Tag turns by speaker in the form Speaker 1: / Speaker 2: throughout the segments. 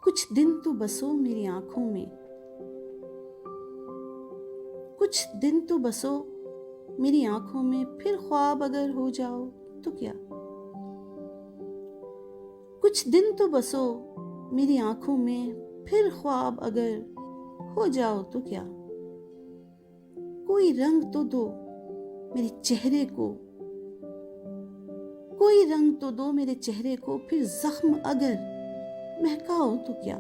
Speaker 1: कुछ दिन तो बसो मेरी आंखों में, कुछ दिन तो बसो मेरी आंखों में, फिर ख्वाब अगर हो जाओ तो क्या। कुछ दिन तो बसो मेरी आंखों में, फिर ख्वाब अगर हो जाओ तो क्या। कोई रंग तो दो मेरे चेहरे को, कोई रंग तो दो मेरे चेहरे को, फिर जख्म अगर महकाओ तो क्या।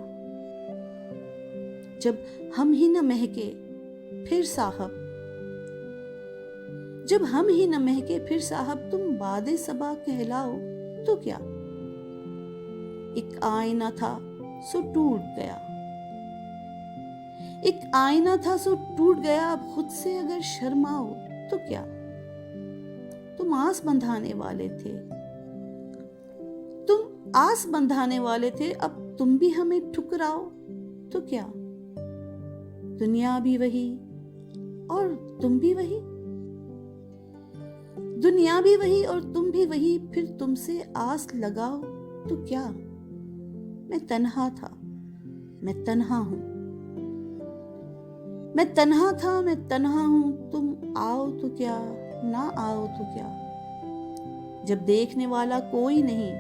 Speaker 1: जब हम ही न महके फिर साहब, जब हम ही न महके फिर साहब, तुम बादे सबा कहलाओ तो क्या। एक आईना था सो टूट गया, एक आईना था सो टूट गया, अब खुद से अगर शर्माओ तो क्या। तुम आस बंधाने वाले थे, तुम आस बंधाने वाले थे, अब तुम भी हमें ठुकराओ तो क्या। दुनिया भी वही और तुम भी वही, दुनिया भी वही और तुम भी वही, फिर तुमसे आस लगाओ तो क्या। मैं तन्हा था, मैं तन्हा हूं, मैं तन्हा था, मैं तन्हा हूं, तुम आओ तो क्या ना आओ तो क्या। जब देखने वाला कोई नहीं,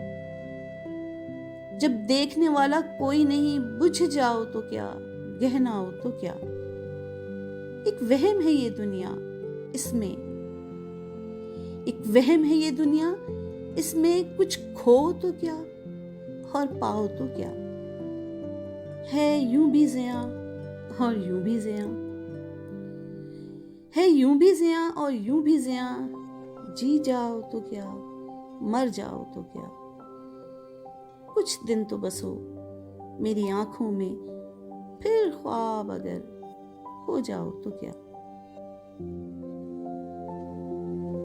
Speaker 1: जब देखने वाला कोई नहीं, बुझ जाओ तो क्या, गहना हो तो क्या। एक वहम है ये दुनिया, इसमें एक वहम है ये दुनिया, इसमें कुछ खो तो क्या और पाओ तो क्या। है यूं भी ज़ियां और यूं भी ज़ियां, है यूं भी ज़ियां और यूं भी ज़ियां, जी जाओ तो क्या मर जाओ तो क्या। कुछ दिन तो बसो मेरी आंखों में, फिर ख्वाब अगर हो जाओ तो क्या।